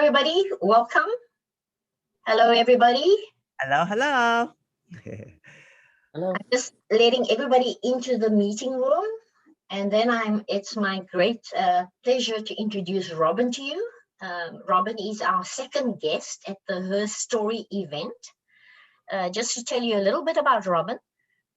everybody. Welcome. Hello, everybody. Hello, hello. Hello. I'm just letting everybody into the meeting room. And then it's my great pleasure to introduce Robin to you. Robin is our second guest at the Her Story event. Just to tell you a little bit about Robin.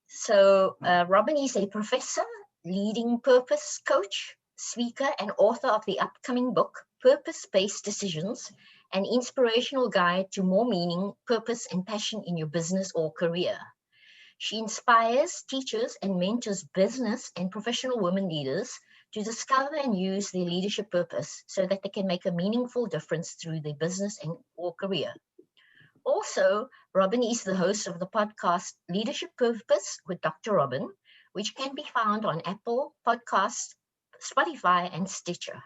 So Robin is a professor, leading purpose coach, speaker, and author of the upcoming book, Purpose-Based Decisions, an inspirational guide to more meaning, purpose, and passion in your business or career. She inspires, teaches, and mentors business and professional women leaders to discover and use their leadership purpose so that they can make a meaningful difference through their business and or career. Also, Robin is the host of the podcast Leadership Purpose with Dr. Robin, which can be found on Apple Podcasts, Spotify, and Stitcher.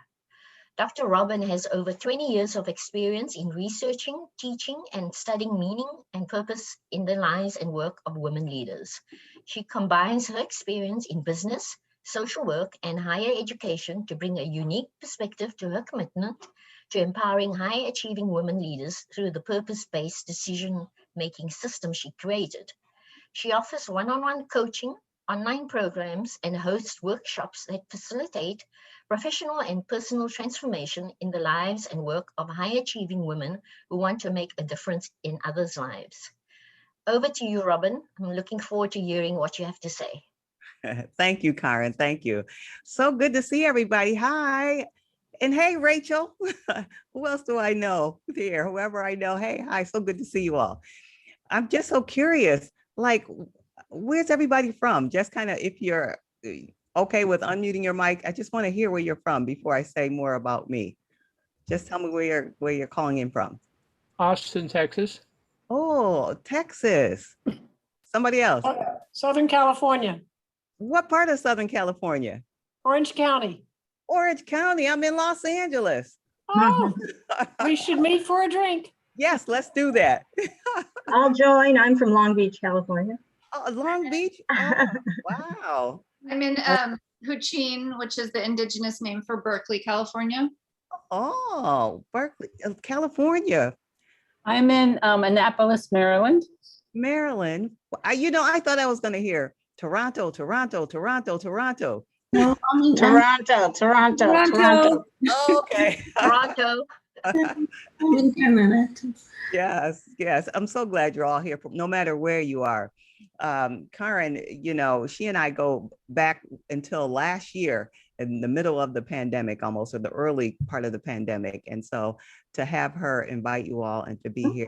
Dr. Robin has over 20 years of experience in researching, teaching, and studying meaning and purpose in the lives and work of women leaders. She combines her experience in business, social work, and higher education to bring a unique perspective to her commitment to empowering high-achieving women leaders through the purpose-based decision-making system she created. She offers one-on-one coaching, online programs, and hosts workshops that facilitate professional and personal transformation in the lives and work of high-achieving women who want to make a difference in others' lives. Over to you, Robin. I'm looking forward to hearing what you have to say. Thank you, Karen. Thank you. So good to see everybody. Hi. And hey, Rachel. Who else do I know here? Whoever I know. Hey, hi. So good to see you all. I'm just so curious, like, where's everybody from? Just kind of, if you're okay with unmuting your mic, I just want to hear where you're from before I say more about me. Just tell me where you're calling in from. Austin, Texas. Oh, Texas. Somebody else. Southern California. What part of Southern California? Orange County. Orange County. I'm in Los Angeles. Oh, we should meet for a drink. Yes, let's do that. I'll join. I'm from Long Beach, California. Oh, Long Beach. Oh, wow. I'm in Huchin, which is the indigenous name for Berkeley, California. Oh, Berkeley, California. I'm in Annapolis, Maryland. Maryland. I thought I was going to hear Toronto. No, Toronto. Oh, okay. Toronto. Yes. I'm so glad you're all here, no matter where you are. Karen, she and I go back until last year in the middle of the pandemic, almost, or the early part of the pandemic. And so to have her invite you all and to be here,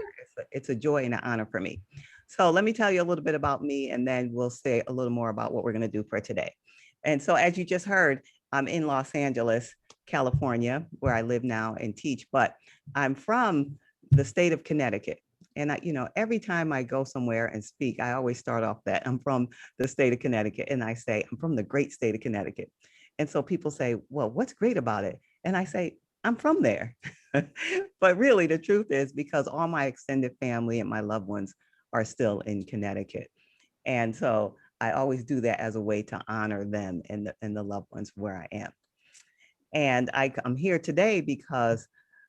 it's a joy and an honor for me. So let me tell you a little bit about me, and then we'll say a little more about what we're going to do for today. And so as you just heard, I'm in Los Angeles, California, where I live now and teach, but I'm from the state of Connecticut. And every time I go somewhere and speak, I always start off that I'm from the state of Connecticut. And I say, I'm from the great state of Connecticut. And so people say, well, what's great about it? And I say, I'm from there. But really, the truth is because all my extended family and my loved ones are still in Connecticut. And so I always do that as a way to honor them and the loved ones where I am. And I'm here today because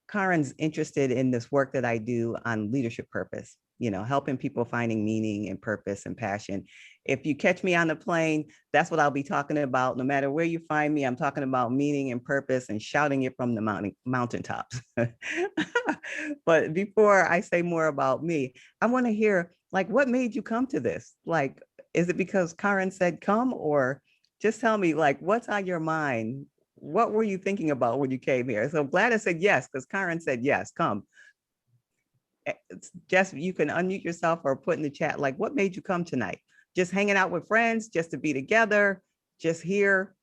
Karen's interested in this work that I do on leadership purpose, helping people finding meaning and purpose and passion. If you catch me on the plane, that's what I'll be talking about. No matter where you find me, I'm talking about meaning and purpose and shouting it from the mountaintops. But before I say more about me, I want to hear, what made you come to this? Is it because Karen said come, or just tell me, what's on your mind? What were you thinking about when you came here? So I'm glad I said yes, because Karen said yes, come. Just, you can unmute yourself or put in the chat, what made you come tonight? Just hanging out with friends, just to be together, just here,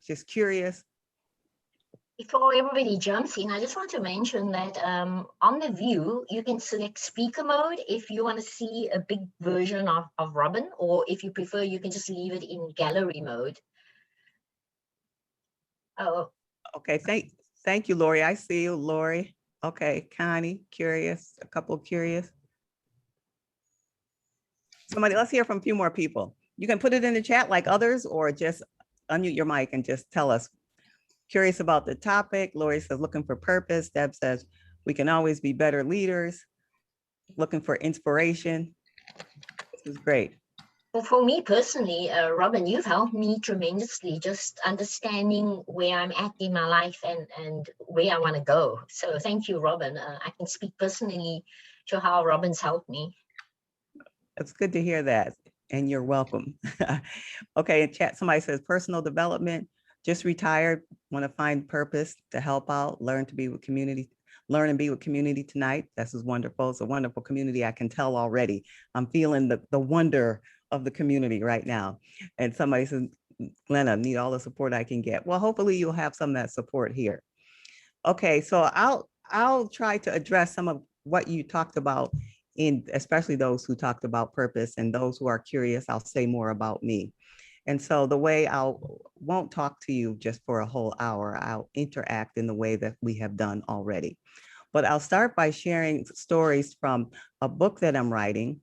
just curious. Before everybody jumps in, I just want to mention that on the view, you can select speaker mode if you want to see a big version of Robin, or if you prefer, you can just leave it in gallery mode. Oh, okay. Thank you, Lori. I see you, Lori. Okay, Connie, curious. A couple curious. Somebody, let's hear from a few more people. You can put it in the chat like others, or just unmute your mic and just tell us. Curious about the topic. Lori says looking for purpose. Deb says We can always be better leaders, looking for inspiration. This is great. Well, for me personally, Robin, you've helped me tremendously, just understanding where I'm at in my life and where I want to go. So thank you, Robin. I can speak personally to how Robin's helped me. It's good to hear that. And you're welcome. Okay, in chat, somebody says personal development, just retired, want to find purpose to help out, learn to be with community, learn and be with community tonight. This is wonderful. It's a wonderful community. I can tell already. I'm feeling the wonder of the community right now. And somebody says, Glenna, need all the support I can get. Well, hopefully you'll have some of that support here. Okay, so I'll try to address some of what you talked about, in especially those who talked about purpose, and those who are curious, I'll say more about me. And so the way won't talk to you just for a whole hour, I'll interact in the way that we have done already. But I'll start by sharing stories from a book that I'm writing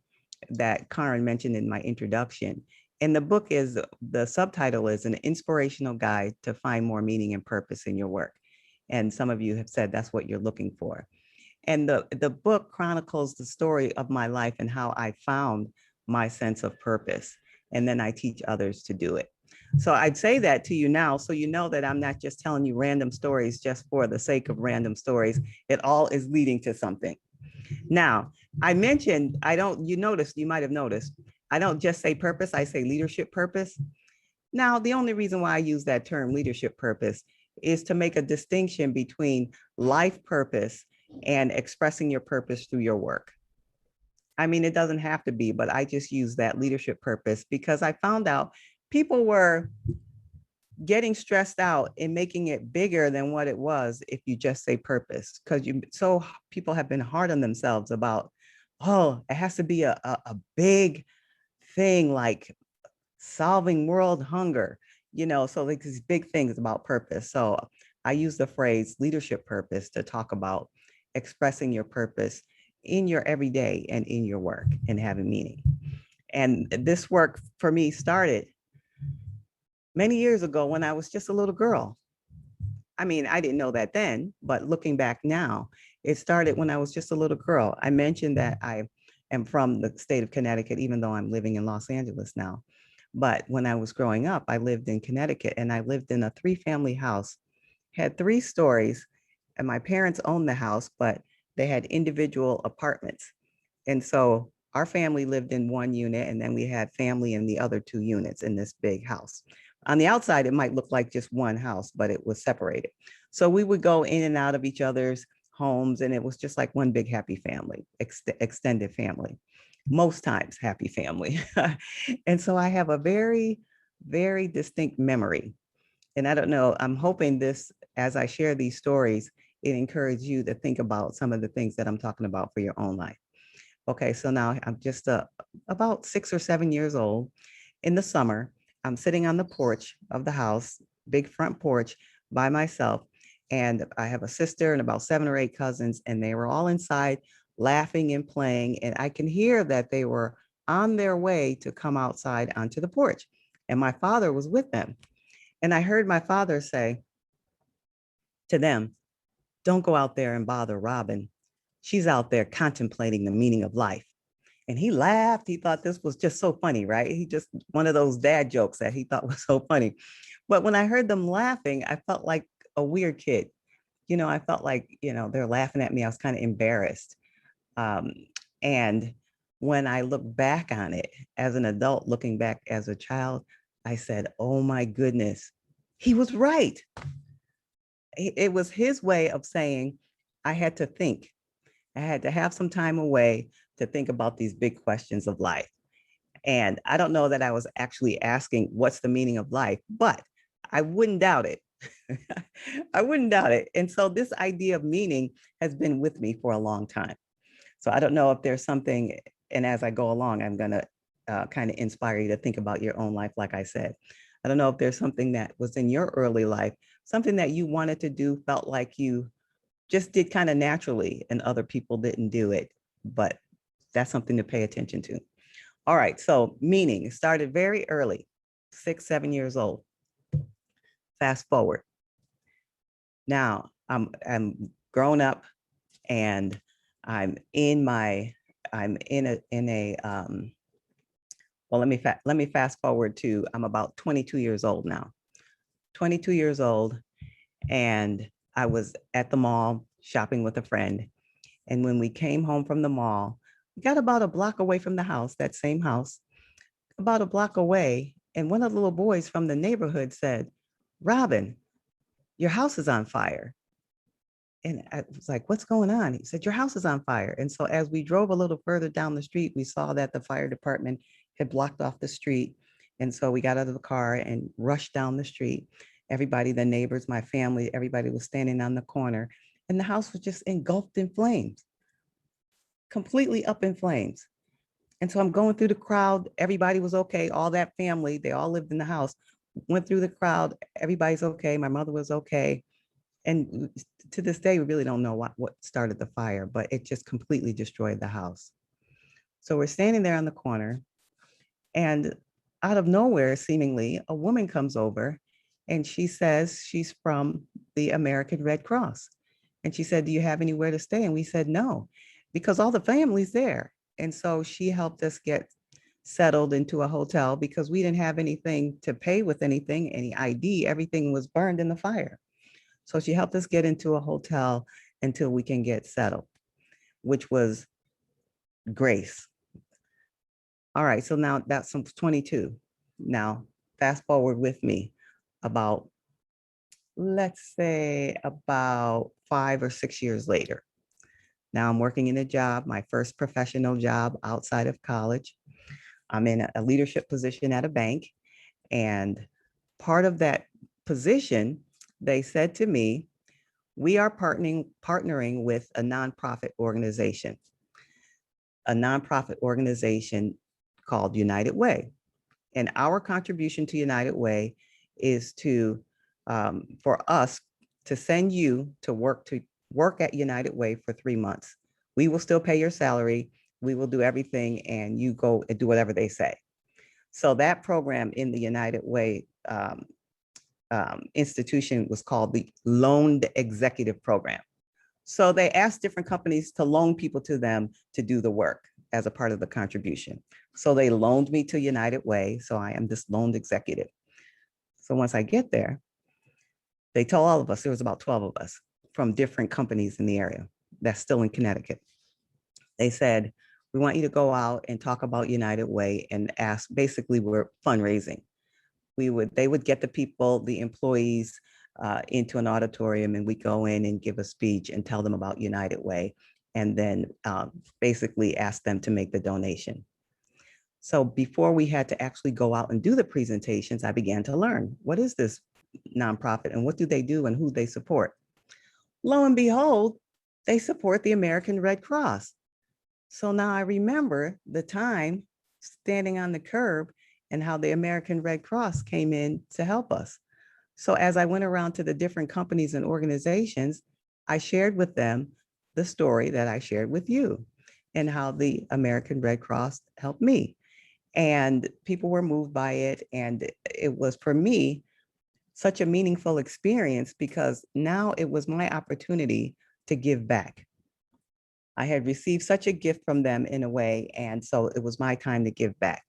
that Karen mentioned in my introduction. And the book is, the subtitle is An Inspirational Guide to Find More Meaning and Purpose in Your Work. And some of you have said that's what you're looking for. And the book chronicles the story of my life and how I found my sense of purpose. And then I teach others to do it. So I'd say that to you now, so you know that I'm not just telling you random stories just for the sake of random stories. It all is leading to something. Now, I mentioned, you might have noticed, I don't just say purpose, I say leadership purpose. Now, the only reason why I use that term leadership purpose is to make a distinction between life purpose and expressing your purpose through your work. I mean, it doesn't have to be, but I just use that leadership purpose because I found out people were getting stressed out and making it bigger than what it was if you just say purpose, because people have been hard on themselves about, oh, it has to be a big thing like solving world hunger, so like these big things about purpose. So I use the phrase leadership purpose to talk about expressing your purpose in your everyday and in your work and having meaning. And this work for me started many years ago when I was just a little girl. I mean, I didn't know that then, but looking back now, it started when I was just a little girl. I mentioned that I am from the state of Connecticut, even though I'm living in Los Angeles now. But when I was growing up, I lived in Connecticut, and I lived in a 3-family house, had 3 stories, and my parents owned the house, but they had individual apartments. And so our family lived in one unit, and then we had family in the other 2 units in this big house. On the outside, it might look like just one house, but it was separated. So we would go in and out of each other's homes, and it was just like one big happy family, extended family, most times happy family. And so I have a very, very distinct memory. And I don't know, I'm hoping this, as I share these stories, it encourages you to think about some of the things that I'm talking about for your own life. Okay, so now I'm just about 6 or 7 years old. In the summer, I'm sitting on the porch of the house, big front porch by myself. And I have a sister and about 7 or 8 cousins, and they were all inside laughing and playing. And I can hear that they were on their way to come outside onto the porch. And my father was with them. And I heard my father say to them, "Don't go out there and bother Robin. She's out there contemplating the meaning of life." And he laughed. He thought this was just so funny, right? He just, one of those dad jokes that he thought was so funny. But when I heard them laughing, I felt like a weird kid. I felt like, they're laughing at me. I was kind of embarrassed. And when I look back on it as an adult, looking back as a child, I said, oh my goodness, he was right. It was his way of saying I had to think. I had to have some time away to think about these big questions of life. And I don't know that I was actually asking what's the meaning of life, but I wouldn't doubt it. I wouldn't doubt it. And so this idea of meaning has been with me for a long time. So I don't know if there's something, and as I go along, I'm going to kind of inspire you to think about your own life, like I said. I don't know if there's something that was in your early life, something that you wanted to do, felt like you just did kind of naturally and other people didn't do it, but that's something to pay attention to. All right, so meaning, it started very early, 6, 7 years old. Fast forward. Now I'm grown up, And I'm in a well, let me fast forward to, I'm about 22 years old now. 22 years old, and I was at the mall shopping with a friend. And when we came home from the mall, we got about a block away from the house, that same house, about a block away. And one of the little boys from the neighborhood said, "Robin, your house is on fire." And I was like, "What's going on?" He said, "Your house is on fire." And so as we drove a little further down the street, we saw that the fire department had blocked off the street. And so we got out of the car and rushed down the street. Everybody, the neighbors, my family, everybody was standing on the corner, and the house was just engulfed in flames, completely up in flames. And so I'm going through the crowd. Everybody was okay. All that family, they all lived in the house, went through the crowd. Everybody's okay. My mother was okay. And to this day, we really don't know what started the fire, but it just completely destroyed the house. So we're standing there on the corner, and out of nowhere, seemingly, a woman comes over and she says she's from the American Red Cross. And she said, "Do you have anywhere to stay?" And we said, "No," because all the family's there. And so she helped us get settled into a hotel because we didn't have anything to pay with anything, any ID, everything was burned in the fire. So she helped us get into a hotel until we can get settled, which was grace. All right, so now that's 22. Now, fast forward with me about, let's say about 5 or 6 years later. Now I'm working in a job, my first professional job outside of college. I'm in a leadership position at a bank. And part of that position, they said to me, "We are partnering with a nonprofit organization called United Way. And our contribution to United Way is for us to send you to work at United Way for 3 months. We will still pay your salary. We will do everything, and you go and do whatever they say." So that program in the United Way institution was called the Loaned Executive Program. So they asked different companies to loan people to them to do the work as a part of the contribution. So they loaned me to United Way. So I am this loaned executive. So once I get there, they told all of us, there was about 12 of us from different companies in the area that's still in Connecticut. They said, "We want you to go out and talk about United Way and ask," basically we're fundraising. They would get the people, the employees into an auditorium, and we go in and give a speech and tell them about United Way, and then basically ask them to make the donation. So before we had to actually go out and do the presentations, I began to learn, what is this nonprofit and what do they do and who they support? Lo and behold, they support the American Red Cross. So now I remember the time standing on the curb and how the American Red Cross came in to help us. So as I went around to the different companies and organizations, I shared with them the story that I shared with you and how the American Red Cross helped me. And people were moved by it. And it was, for me, such a meaningful experience because now it was my opportunity to give back. I had received such a gift from them in a way, and so it was my time to give back.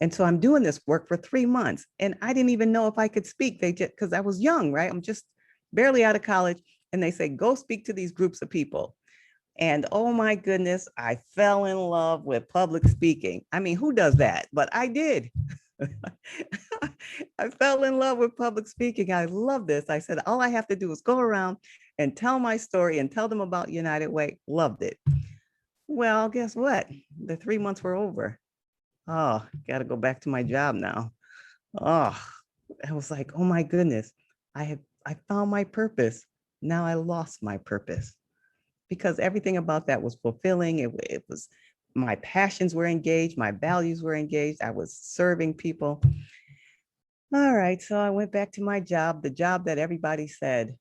And so I'm doing this work for 3 months, and I didn't even know if I could speak. They just, because I was young, right? I'm just barely out of college, and they say, "Go speak to these groups of people." And oh my goodness, I fell in love with public speaking. I mean, who does that? But I did. I fell in love with public speaking. I love this. I said, all I have to do is go around and tell my story and tell them about United Way. Loved it. Well, guess what? The 3 months were over. Oh, got to go back to my job now. Oh, I was like, oh my goodness, I found my purpose. Now I lost my purpose because everything about that was fulfilling. It was, my passions were engaged, my values were engaged. I was serving people. All right, so I went back to my job, the job that everybody said,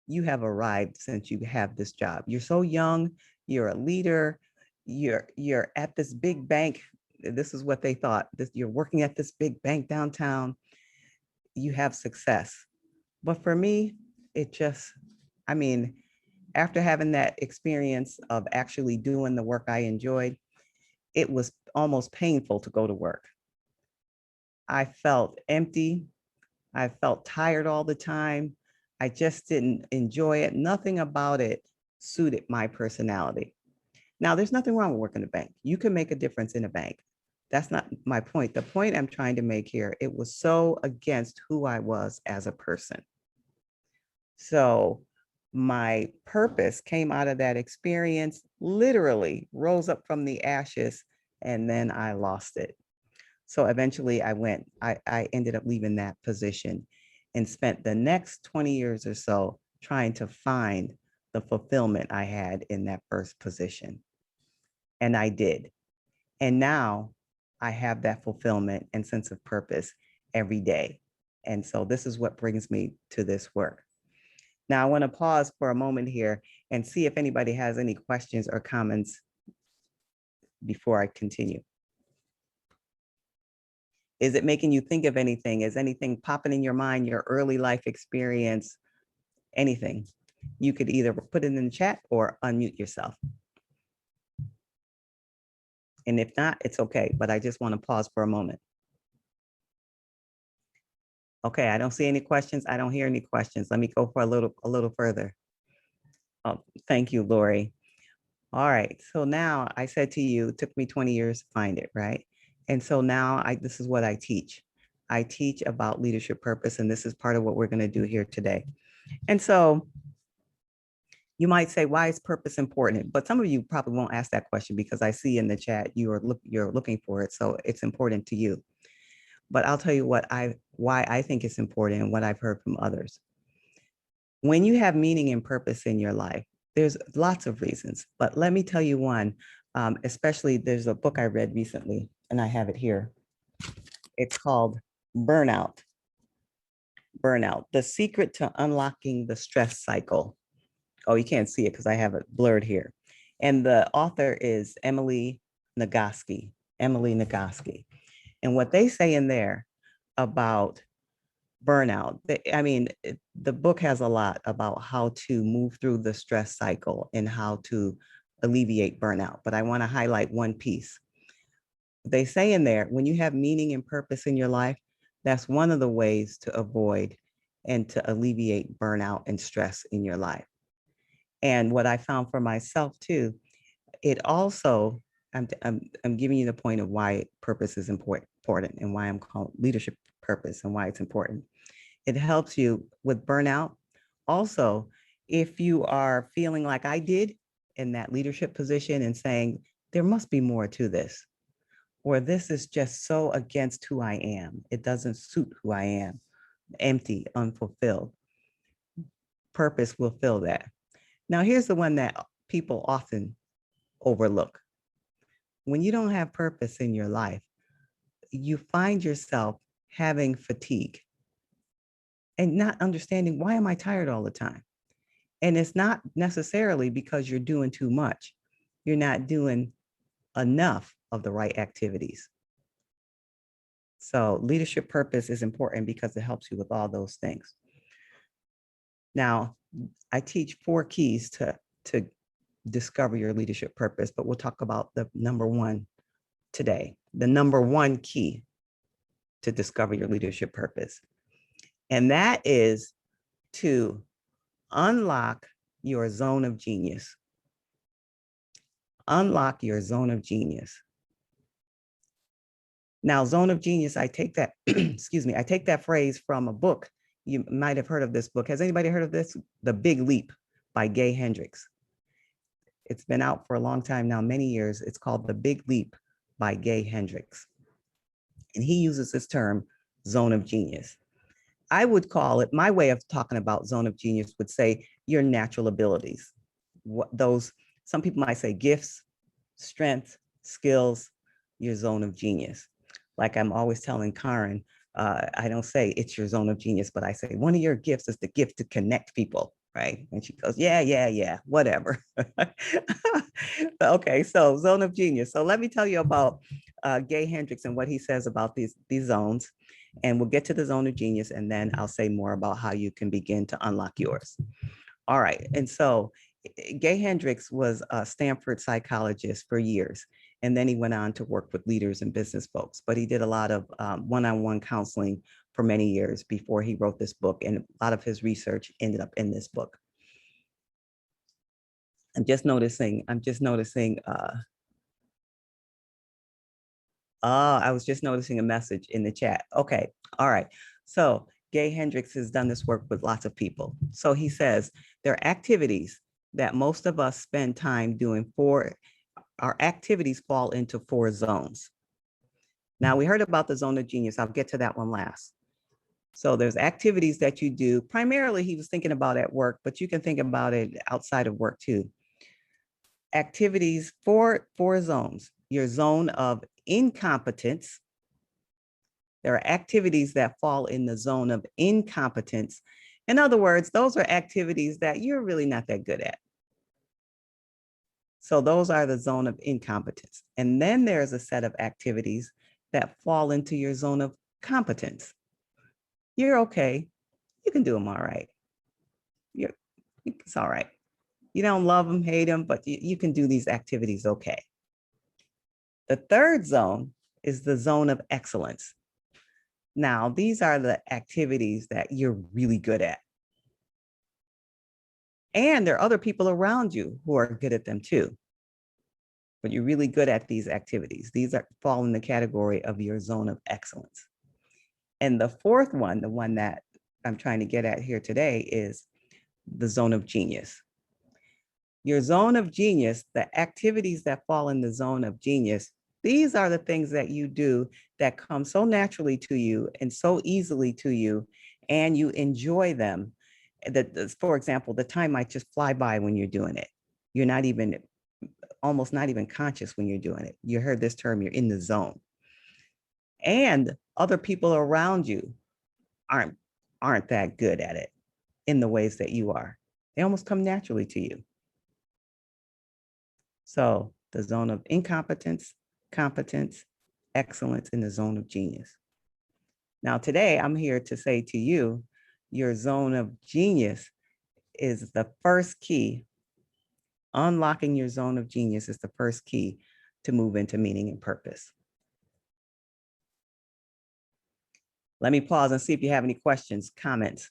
"You have arrived since you have this job. You're so young, you're a leader, you're at this big bank." This is what they thought. You're working at this big bank downtown. You have success. But for me, it just, I mean, After having that experience of actually doing the work I enjoyed, it was almost painful to go to work. I felt empty. I felt tired all the time. I just didn't enjoy it. Nothing about it suited my personality. Now, there's nothing wrong with working in a bank. You can make a difference in a bank. That's not my point. The point I'm trying to make here, it was so against who I was as a person. So my purpose came out of that experience, literally rose up from the ashes, and then I lost it. So eventually I ended up leaving that position and spent the next 20 years or so trying to find the fulfillment I had in that first position. And I did. And now I have that fulfillment and sense of purpose every day. And so this is what brings me to this work. Now I want to pause for a moment here and see if anybody has any questions or comments before I continue. Is it making you think of anything? Is anything popping in your mind, your early life experience, anything? You could either put it in the chat or unmute yourself. And if not, it's okay, but I just want to pause for a moment. Okay, I don't see any questions. I don't hear any questions. Let me go for a little further. Oh, thank you, Lori. All right, so now I said to you, it took me 20 years to find it, right? And so now this is what I teach. I teach about leadership purpose, and this is part of what we're going to do here today. And so you might say, why is purpose important? But some of you probably won't ask that question because I see in the chat you're looking for it, so it's important to you. But I'll tell you why I think it's important and what I've heard from others. When you have meaning and purpose in your life, there's lots of reasons, but let me tell you one, especially there's a book I read recently, and I have it here. It's called Burnout. Burnout, The Secret to Unlocking the Stress Cycle. Oh, you can't see it because I have it blurred here. And the author is Emily Nagoski. And what they say in there about burnout, the book has a lot about how to move through the stress cycle and how to alleviate burnout. But I want to highlight one piece. They say in there, when you have meaning and purpose in your life, that's one of the ways to avoid and to alleviate burnout and stress in your life. And what I found for myself too, it also, I'm giving you the point of why purpose is important and why I'm calling leadership purpose and why it's important. It helps you with burnout. Also, if you are feeling like I did in that leadership position and saying, there must be more to this, or this is just so against who I am. It doesn't suit who I am, empty, unfulfilled. Purpose will fill that. Now, here's the one that people often overlook. When you don't have purpose in your life, you find yourself having fatigue and not understanding, why am I tired all the time? And it's not necessarily because you're doing too much. You're not doing enough of the right activities. So leadership purpose is important because it helps you with all those things. Now, I teach 4 keys to discover your leadership purpose, but we'll talk about the number 1 today. The number 1 key to discover your leadership purpose. And that is to unlock your zone of genius. Unlock your zone of genius. Now, zone of genius, I take that, excuse me, I take that phrase from a book. You might have heard of this book. Has anybody heard of this? The Big Leap by Gay Hendricks. It's been out for a long time now, many years. It's called The Big Leap by Gay Hendricks. And he uses this term, zone of genius. I would call it, my way of talking about zone of genius would say your natural abilities. Some people might say gifts, strength, skills, your zone of genius. Like I'm always telling Karen, I don't say it's your zone of genius, but I say one of your gifts is the gift to connect people, right? And she goes, yeah, whatever. Okay, so zone of genius. So let me tell you about Gay Hendricks and what he says about these zones. And we'll get to the zone of genius, and then I'll say more about how you can begin to unlock yours. All right, and so Gay Hendricks was a Stanford psychologist for years, and then he went on to work with leaders and business folks. But he did a lot of one-on-one counseling for many years before he wrote this book, and a lot of his research ended up in this book. I'm just noticing. I was just noticing a message in the chat. Okay, all right. So Gay Hendricks has done this work with lots of people. So he says there are activities that most of us spend time doing. Our activities fall into 4 zones. Now, we heard about the zone of genius. I'll get to that one last. So there's activities that you do. Primarily, he was thinking about at work, but you can think about it outside of work too. Activities, 4 zones. Your zone of incompetence. There are activities that fall in the zone of incompetence. In other words, those are activities that you're really not that good at. So those are the zone of incompetence. And then there's a set of activities that fall into your zone of competence. You're okay. You can do them all right. It's all right. You don't love them, hate them, but you can do these activities okay. The third zone is the zone of excellence. Now, these are the activities that you're really good at. And there are other people around you who are good at them too. But you're really good at these activities. These fall in the category of your zone of excellence. And the fourth one, the one that I'm trying to get at here today, is the zone of genius. Your zone of genius, the activities that fall in the zone of genius, these are the things that you do that come so naturally to you and so easily to you, and you enjoy them. That, for example, the time might just fly by when you're doing it. You're not even, almost not even conscious when you're doing it. You heard this term, you're in the zone. And other people around you aren't that good at it in the ways that you are. They almost come naturally to you. So the zone of incompetence, competence, excellence, in the zone of genius. Now today I'm here to say to you, your zone of genius is the first key. Unlocking your zone of genius is the first key to move into meaning and purpose. Let me pause and see if you have any questions, comments.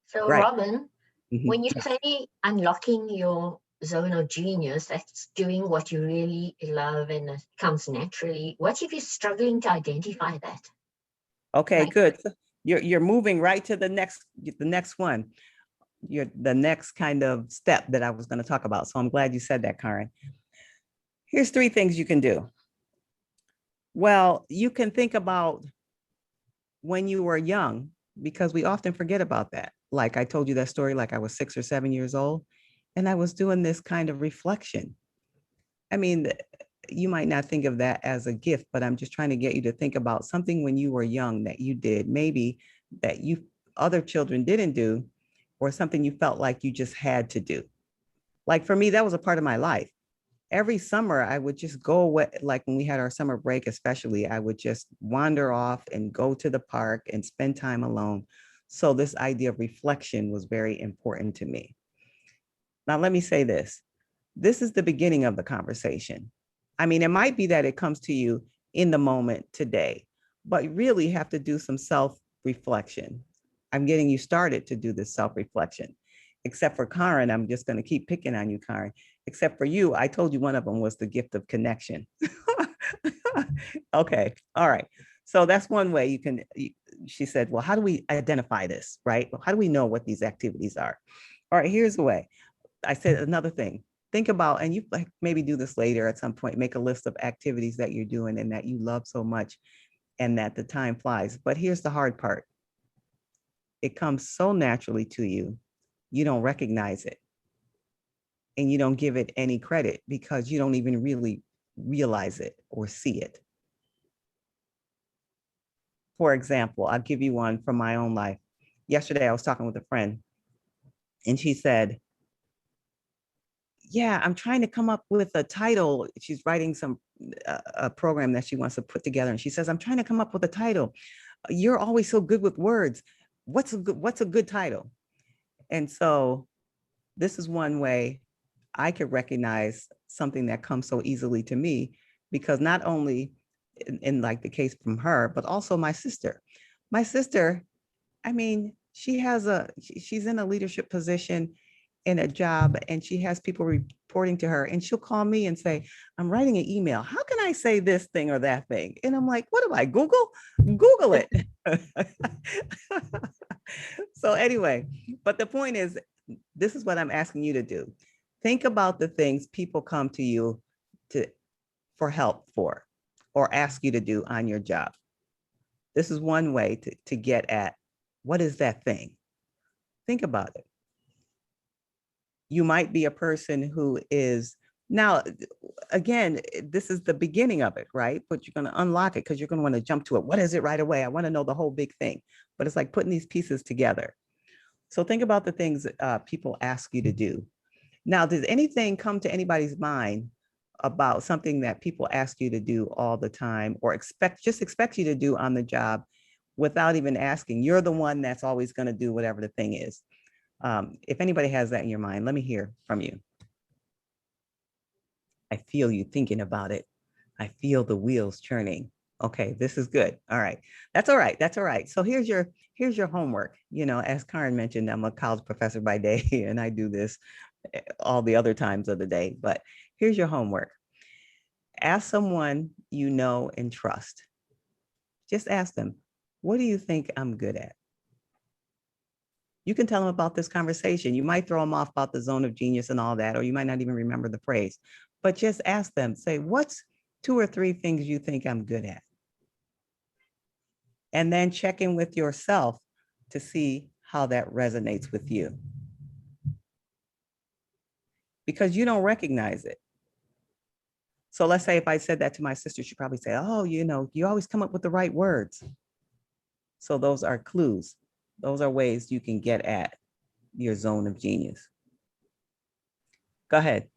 So Right. Robin, when you say unlocking your zone of genius, that's doing what you really love and it comes naturally. What if you're struggling to identify that? Okay, good. You're moving right to the next one. The next kind of step that I was going to talk about. So I'm glad you said that, Karen. Here's 3 things you can do. Well, you can think about when you were young, because we often forget about that. Like I told you that story, like I was 6 or 7 years old, and I was doing this kind of reflection. I mean, you might not think of that as a gift, but I'm just trying to get you to think about something when you were young that you did, maybe that other children didn't do, or something you felt like you just had to do. Like for me, that was a part of my life. Every summer, I would just go away, like when we had our summer break, especially, I would just wander off and go to the park and spend time alone. So this idea of reflection was very important to me. Now, let me say this. This is the beginning of the conversation. I mean, it might be that it comes to you in the moment today, but you really have to do some self-reflection. I'm getting you started to do this self-reflection. Except for Karen, I'm just going to keep picking on you, Karen. Except for you, I told you one of them was the gift of connection. Okay, all right. So that's one way you can, she said, well, how do we identify this, right? Well, how do we know what these activities are? All right, here's the way. I said another thing. Think about, and you maybe do this later at some point, make a list of activities that you're doing and that you love so much and that the time flies. But here's the hard part. It comes so naturally to you, you don't recognize it. And you don't give it any credit because you don't even really realize it or see it. For example, I'll give you one from my own life. Yesterday, I was talking with a friend and she said, yeah, I'm trying to come up with a title. She's writing a program that she wants to put together. And she says, I'm trying to come up with a title. You're always so good with words. What's a good title? And so this is one way I could recognize something that comes so easily to me, because not only in like the case from her, but also my sister. My sister, I mean, she's in a leadership position in a job, and she has people reporting to her, and she'll call me and say, I'm writing an email. How can I say this thing or that thing? And I'm like, what do I Google? Google it. So anyway, but the point is, this is what I'm asking you to do. Think about the things people come to you for help for, or ask you to do on your job. This is one way to get at what is that thing. Think about it. You might be a person who is, now, again, this is the beginning of it, right? But you're going to unlock it because you're going to want to jump to it. What is it right away? I want to know the whole big thing. But it's like putting these pieces together. So think about the things people ask you to do. Now, does anything come to anybody's mind about something that people ask you to do all the time, or expect you to do on the job without even asking? You're the one that's always going to do whatever the thing is. If anybody has that in your mind, let me hear from you. I feel you thinking about it. I feel the wheels churning. Okay, this is good. All right. That's all right. That's all right. So here's your homework. You know, as Karen mentioned, I'm a college professor by day and I do this all the other times of the day, but here's your homework. Ask someone you know and trust. Just ask them, what do you think I'm good at? You can tell them about this conversation. You might throw them off about the zone of genius and all that, or you might not even remember the phrase, but just ask them, say, what's 2 or 3 things you think I'm good at? And then check in with yourself to see how that resonates with you. Because you don't recognize it. So let's say if I said that to my sister, she'd probably say, oh, you know, you always come up with the right words. So those are clues. Those are ways you can get at your zone of genius. Go ahead.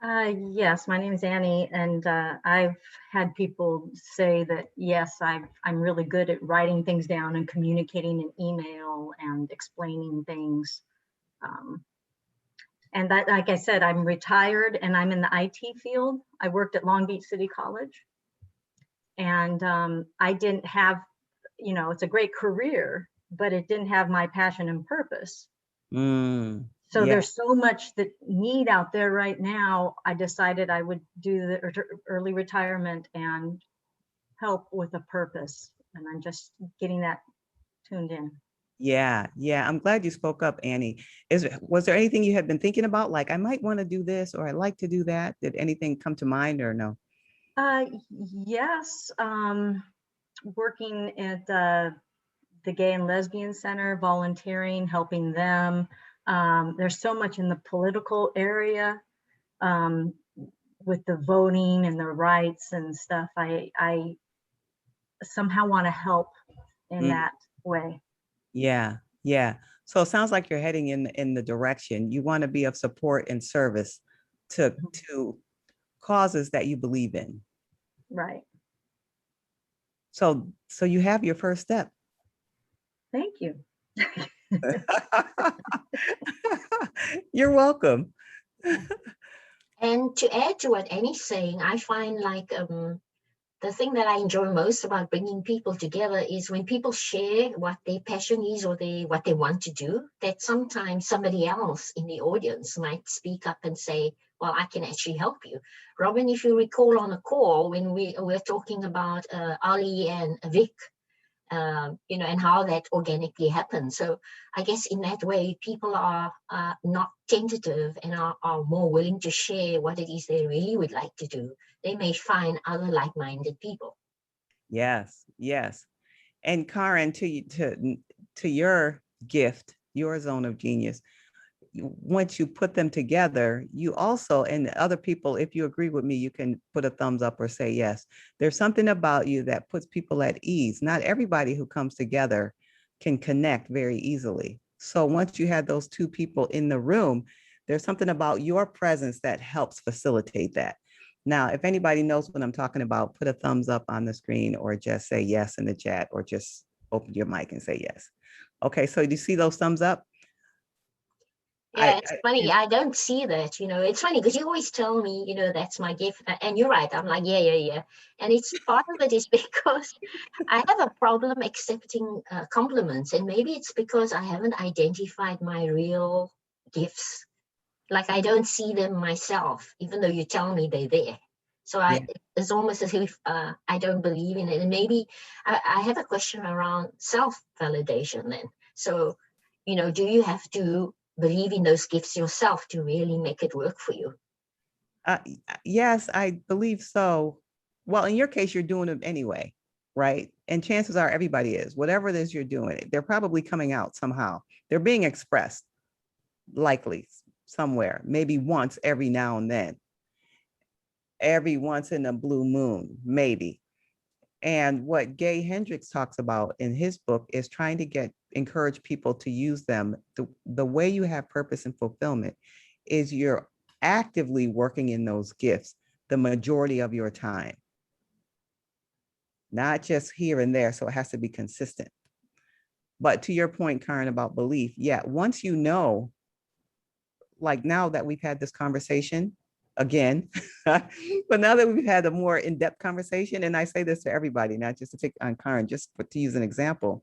Yes, my name is Annie, and I've had people say that, yes, I'm really good at writing things down and communicating an email and explaining things. And that, like I said, I'm retired and I'm in the IT field. I worked at Long Beach City College. And I didn't have, you know, it's a great career, but it didn't have my passion and purpose. So yeah. there's so much that need out there right now. I decided I would do the early retirement and help with a purpose. And I'm just getting that tuned in. Yeah, yeah. I'm glad you spoke up, Annie. Was there anything you had been thinking about? Like, I might want to do this, or I'd like to do that. Did anything come to mind or no? Yes, working at the Gay and Lesbian Center, volunteering, helping them. There's so much in the political area with the voting and the rights and stuff. I somehow want to help in that way. Yeah, yeah. So it sounds like you're heading in the direction. You want to be of support and service to causes that you believe in. Right. So you have your first step. Thank you. You're welcome. And to add to what Annie's saying, I find like the thing that I enjoy most about bringing people together is when people share what their passion is or what they want to do, that sometimes somebody else in the audience might speak up and say, well, I can actually help you. Robin, if you recall on a call when we were talking about Ali and Vic, you know, and how that organically happens. So I guess in that way, people are not tentative and are more willing to share what it is they really would like to do. They may find other like-minded people. Yes, yes. And Karen, to your gift, your zone of genius, once you put them together, you also, and other people, if you agree with me, you can put a thumbs up or say yes. There's something about you that puts people at ease. Not everybody who comes together can connect very easily. So once you had those 2 people in the room, there's something about your presence that helps facilitate that. Now, if anybody knows what I'm talking about, put a thumbs up on the screen or just say yes in the chat, or just open your mic and say yes. Okay, so do you see those thumbs up? Yeah, it's funny. I don't see that, it's funny because you always tell me, that's my gift. And you're right. I'm like, yeah. And it's part of it is because I have a problem accepting compliments. And maybe it's because I haven't identified my real gifts. Like I don't see them myself, even though you tell me they're there. So Yeah. it's almost as if I don't believe in it. And maybe I have a question around self-validation then. So, do you have to believe in those gifts yourself to really make it work for you? Yes, I believe so. Well, in your case, you're doing them anyway, right? And chances are everybody is. Whatever it is you're doing, they're probably coming out somehow. They're being expressed, likely somewhere, maybe once every now and then, every once in a blue moon, maybe. And what Gay Hendricks talks about in his book is trying to encourage people to use them. The way you have purpose and fulfillment is you're actively working in those gifts the majority of your time, not just here and there. So it has to be consistent. But to your point, Karen, about belief, yeah, once you know, like now that we've had this conversation again, but now that we've had a more in-depth conversation, and I say this to everybody, not just to take on Karen, just to use an example,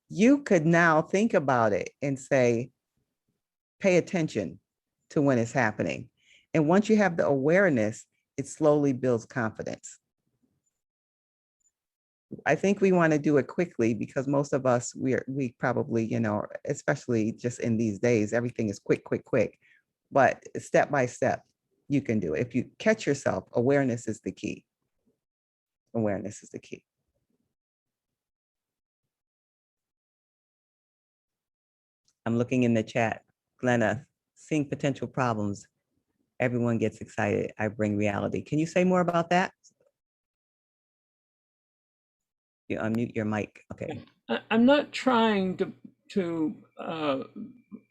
you could now think about it and say, pay attention to when it's happening. And once you have the awareness, it slowly builds confidence. I think we want to do it quickly because most of us, we probably, especially just in these days, everything is quick. But step by step, you can do it. If you catch yourself, awareness is the key. Awareness is the key. I'm looking in the chat. Glenna, seeing potential problems. Everyone gets excited. I bring reality. Can you say more about that? You unmute your mic. Okay. I'm not trying to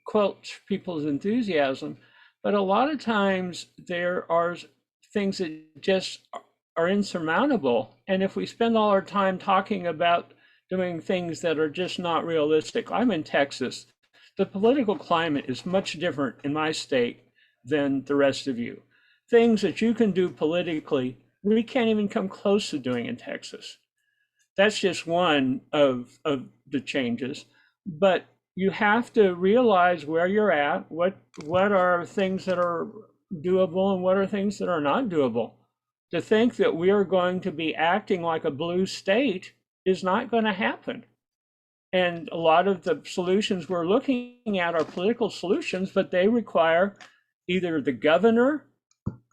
quench people's enthusiasm, but a lot of times there are things that just are insurmountable. And if we spend all our time talking about doing things that are just not realistic, I'm in Texas. The political climate is much different in my state than the rest of you. Things that you can do politically, we can't even come close to doing in Texas. That's just one of the changes. But you have to realize where you're at, what are things that are doable and what are things that are not doable. To think that we are going to be acting like a blue state is not going to happen. And a lot of the solutions we're looking at are political solutions, but they require either the governor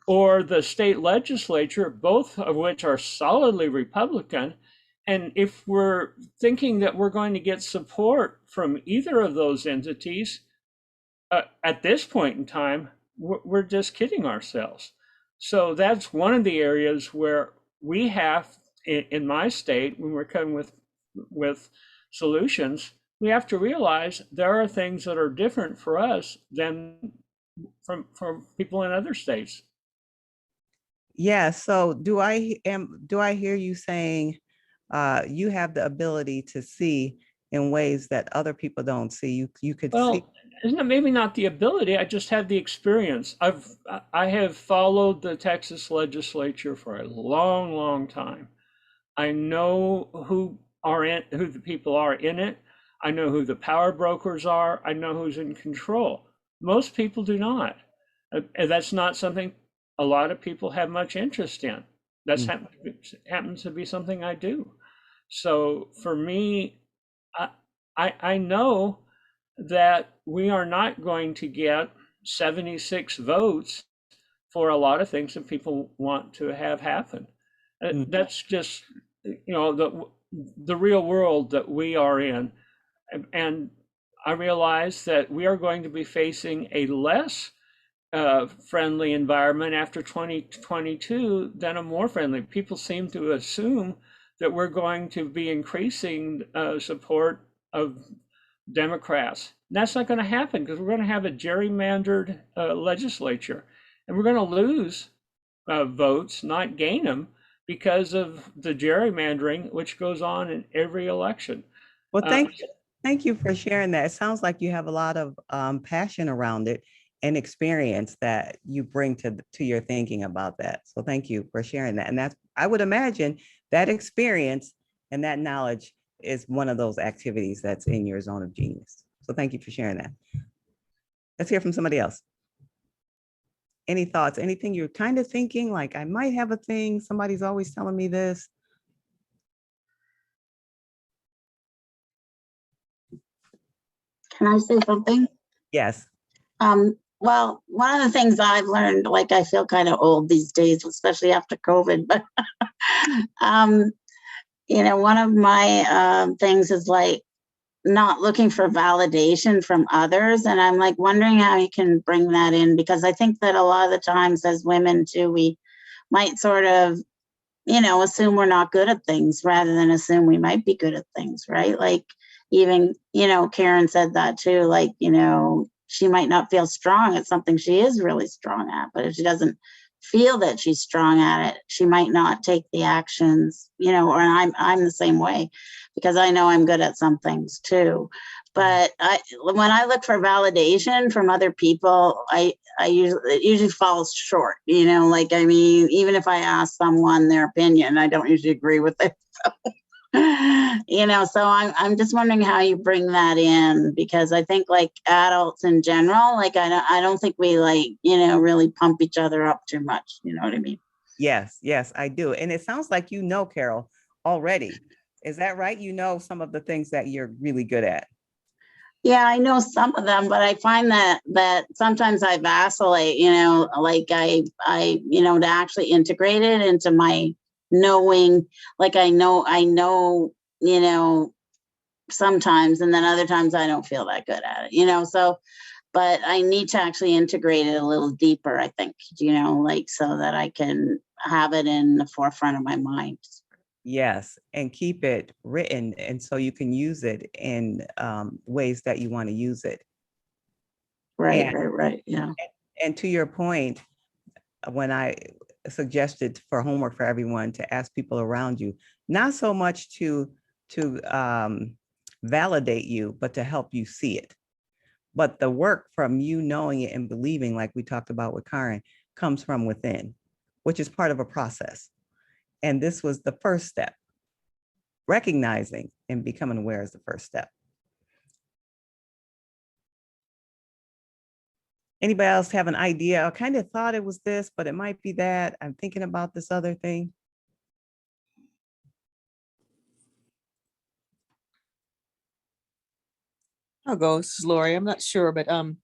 or the state legislature, both of which are solidly Republican. And if we're thinking that we're going to get support from either of those entities, at this point in time, we're just kidding ourselves. So that's one of the areas where we have, in my state, when we're coming with solutions, we have to realize there are things that are different for us than from people in other states. Yeah. So do I hear you saying you have the ability to see in ways that other people don't see? You could see. Isn't it maybe not the ability? I just have the experience. I have followed the Texas legislature for a long time. I know who the people are in it. I know who the power brokers are. I know who's in control. Most people do not. And that's not something a lot of people have much interest in. That's happens to be something I do. So for me, I know that we are not going to get 76 votes for a lot of things that people want to have happen. That's just, the real world that we are in. And I realize that we are going to be facing a less friendly environment after 2022 than a more friendly. People seem to assume that we're going to be increasing support of Democrats. And that's not going to happen because we're going to have a gerrymandered legislature, and we're going to lose votes, not gain them, because of the gerrymandering, which goes on in every election. Well, Thank you for sharing that. It sounds like you have a lot of passion around it and experience that you bring to your thinking about that. So thank you for sharing that. And that's, I would imagine that experience and that knowledge is one of those activities that's in your zone of genius. So thank you for sharing that. Let's hear from somebody else. Any thoughts, anything you're kind of thinking, like I might have a thing, somebody's always telling me this. Can I say something? Yes. Well, one of the things I've learned, like I feel kind of old these days, especially after COVID, but one of my things is like not looking for validation from others. And I'm like wondering how you can bring that in, because I think that a lot of the times as women too, we might sort of, assume we're not good at things rather than assume we might be good at things, right? Like even, Karen said that too, like, she might not feel strong at something she is really strong at, but if she doesn't feel that she's strong at it, she might not take the actions, or I'm the same way, because I know I'm good at some things too. But when I look for validation from other people, it usually falls short, like, I mean, even if I ask someone their opinion, I don't usually agree with it. So I'm just wondering how you bring that in, because I think like adults in general, like I don't think we like, really pump each other up too much. You know what I mean? Yes, I do. And it sounds like Carol, already. Is that right? Some of the things that you're really good at. Yeah, I know some of them, but I find that sometimes I vacillate, like I to actually integrate it into my knowing, like I know, sometimes, and then other times I don't feel that good at it, so, but I need to actually integrate it a little deeper, I think, like so that I can have it in the forefront of my mind. Yes, and keep it written, and so you can use it in ways that you want to use it. Right, right. Yeah. And to your point, when I suggested for homework for everyone to ask people around you, not so much to validate you, but to help you see it. But the work from you knowing it and believing, like we talked about with Karen, comes from within, which is part of a process. And this was the first step. Recognizing and becoming aware is the first step. Anybody else have an idea? I kind of thought it was this, but it might be that. I'm thinking about this other thing. I'll go. This is Lori. I'm not sure, but I'm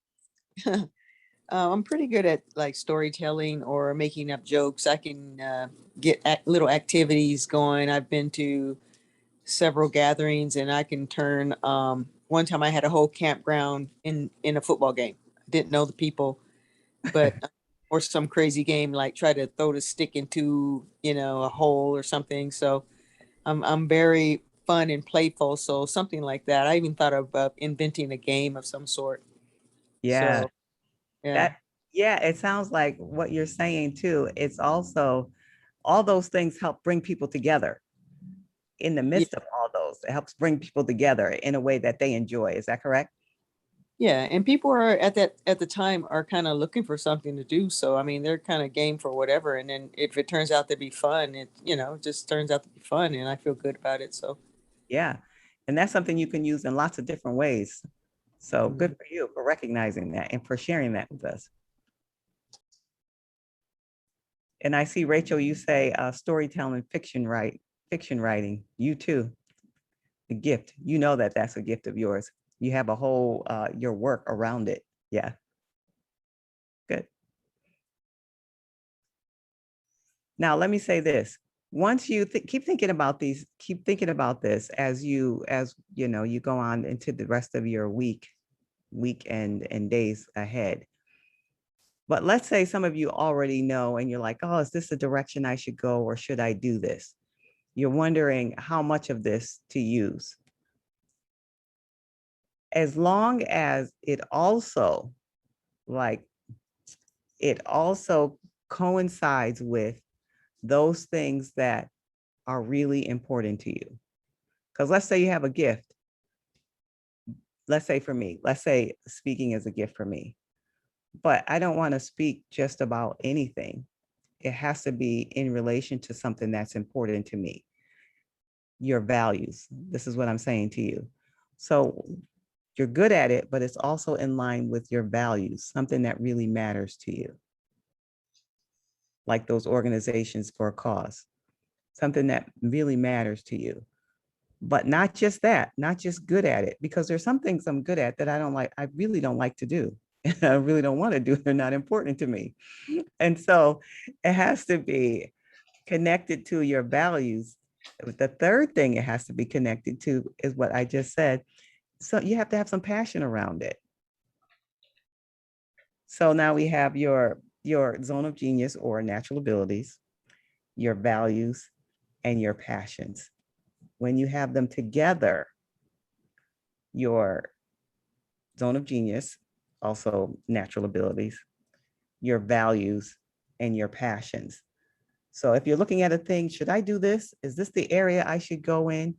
pretty good at like storytelling or making up jokes. I can get little activities going. I've been to several gatherings, and I can turn. One time, I had a whole campground in a football game. I didn't know the people, but or some crazy game like try to throw the stick into a hole or something. So I'm very fun and playful. So something like that. I even thought of inventing a game of some sort. Yeah. So yeah. It sounds like what you're saying too. It's also all those things help bring people together. In the midst of all those, it helps bring people together in a way that they enjoy. Is that correct? Yeah, and people are at the time are kind of looking for something to do. So I mean, they're kind of game for whatever. And then if it turns out to be fun, it just turns out to be fun, and I feel good about it. So Yeah, and that's something you can use in lots of different ways. So good for you for recognizing that and for sharing that with us. And I see, Rachel, you say storytelling, fiction writing. You too, the gift. That's a gift of yours. You have a whole your work around it. Yeah, good. Now let me say this. Once you keep thinking about this as you go on into the rest of your week and days ahead. But let's say some of you already know and you're like, oh, is this a direction I should go, or should I do this? You're wondering how much of this to use. As long as it also coincides with those things that are really important to you. Because let's say you have a gift let's say for me, let's say speaking is a gift for me, but I don't want to speak just about anything. It has to be in relation to something that's important to me. Your values. This is what I'm saying to you. So you're good at it, but it's also in line with your values, something that really matters to you. Like those organizations for a cause, something that really matters to you. But not just that, not just good at it, because there's some things I'm good at that I don't like, I really don't like to do. I really don't want to do. They're not important to me. And so it has to be connected to your values. The third thing it has to be connected to is what I just said. So you have to have some passion around it. So now we have your zone of genius or natural abilities, your values, and your passions. When you have them together, your zone of genius, also natural abilities, your values, and your passions. So if you're looking at a thing, should I do this? Is this the area I should go in?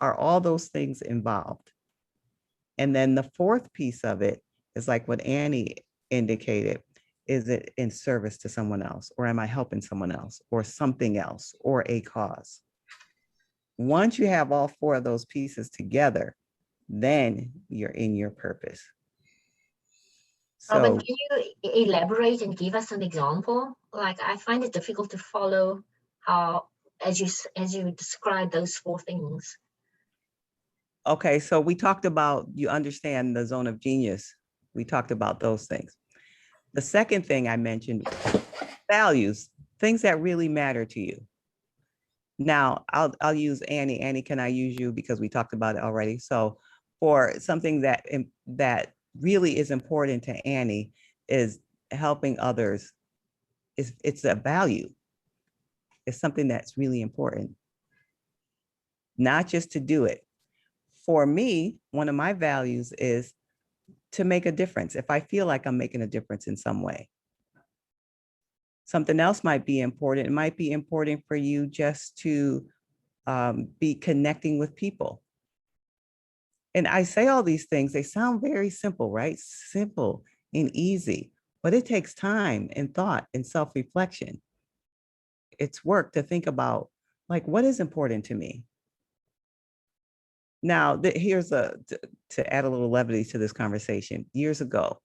Are all those things involved? And then the fourth piece of it is like what Annie indicated. Is it in service to someone else? Or am I helping someone else or something else or a cause? Once you have all four of those pieces together, then you're in your purpose. Robin, So, can you elaborate and give us an example? Like, I find it difficult to follow how, as you describe those four things. okay, so we talked about, you understand the zone of genius. We talked about those things. The second thing I mentioned, values, things that really matter to you. Now, I'll use Annie. Annie, can I use you because we talked about it already? So for something that really is important to Annie is helping others. It's a value. It's something that's really important. Not just to do it. For me, one of my values is to make a difference. If I feel like I'm making a difference in some way. Something else might be important. It might be important for you just to be connecting with people. And I say all these things, they sound very simple, right? Simple and easy, but it takes time and thought and self-reflection. It's work to think about, like, what is important to me? Now, here's to add a little levity to this conversation. Years ago,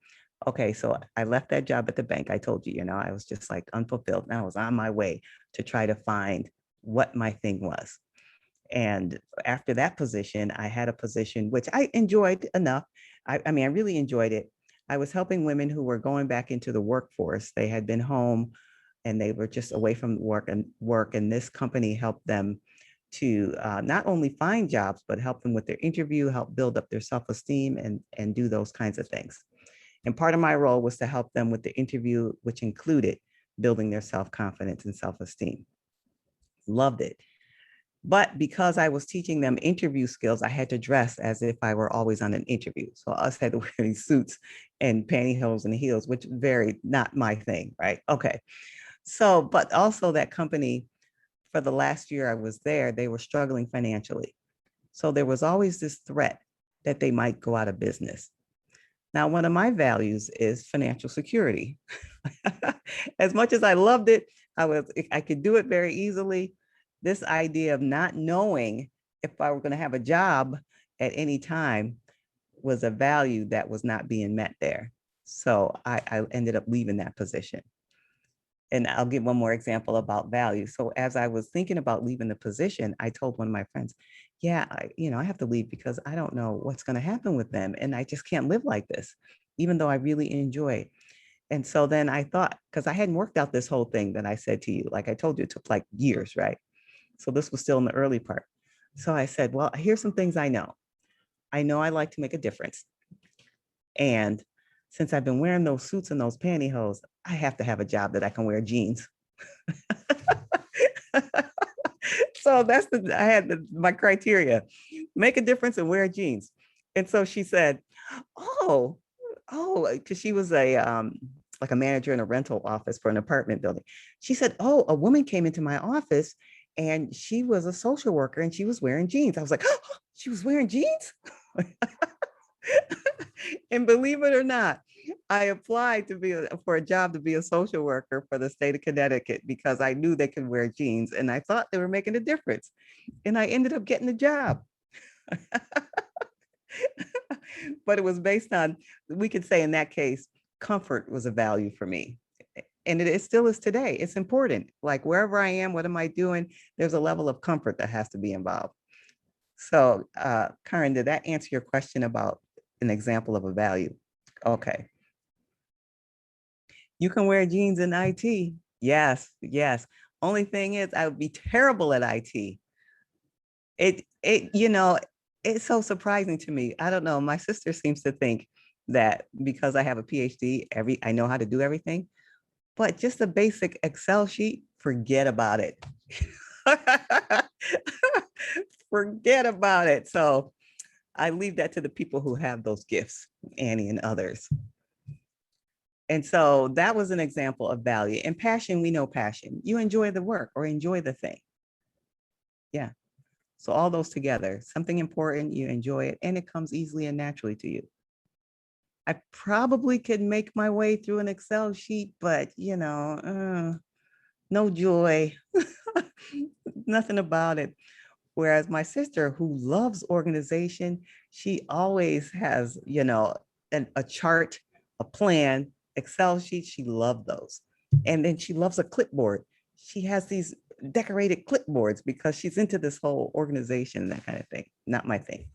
okay, so I left that job at the bank. I told you, I was just like unfulfilled. And I was on my way to try to find what my thing was. And after that position, I had a position which I enjoyed enough. I mean, I really enjoyed it. I was helping women who were going back into the workforce. They had been home and they were just away from work, and this company helped them to not only find jobs, but help them with their interview, help build up their self-esteem and do those kinds of things. And part of my role was to help them with the interview, which included building their self-confidence and self-esteem. Loved it. But because I was teaching them interview skills, I had to dress as if I were always on an interview. So us had to wear these suits and pantyhose and heels, which very not my thing, right? Okay. So, but also that company, for the last year I was there, they were struggling financially. So there was always this threat that they might go out of business. Now, one of my values is financial security. As much as I loved it, I could do it very easily. This idea of not knowing if I were going to have a job at any time was a value that was not being met there. So I ended up leaving that position. And I'll give one more example about value. So as I was thinking about leaving the position, I told one of my friends, yeah, I have to leave because I don't know what's going to happen with them. And I just can't live like this, even though I really enjoy it. And so then I thought, because I hadn't worked out this whole thing that I said to you, like I told you, it took like years, right? So this was still in the early part. So I said, well, here's some things I know. I know I like to make a difference. And since I've been wearing those suits and those pantyhose, I have to have a job that I can wear jeans. So I had my criteria, make a difference and wear jeans. And so she said, oh, because she was like a manager in a rental office for an apartment building. She said, oh, a woman came into my office and she was a social worker and she was wearing jeans. I was like, oh, she was wearing jeans? And believe it or not, I applied to be for a job to be a social worker for the state of Connecticut because I knew they could wear jeans and I thought they were making a difference. And I ended up getting the job. But it was based on, we could say in that case, comfort was a value for me. And it still is today. It's important. Like wherever I am, what am I doing? There's a level of comfort that has to be involved. So Karen, did that answer your question about an example of a value? Okay. You can wear jeans in IT. Yes, yes. Only thing is I would be terrible at IT. It's so surprising to me. I don't know. My sister seems to think that because I have a PhD, I know how to do everything, but just a basic Excel sheet, forget about it. Forget about it. So I leave that to the people who have those gifts, Annie and others. And so that was an example of value. And passion, we know passion. You enjoy the work or enjoy the thing. Yeah. So all those together, something important, you enjoy it, and it comes easily and naturally to you. I probably could make my way through an Excel sheet, but no joy, nothing about it. Whereas my sister, who loves organization, she always has, a chart, a plan, Excel sheets. She loved those. And then she loves a clipboard. She has these decorated clipboards because she's into this whole organization, that kind of thing. Not my thing.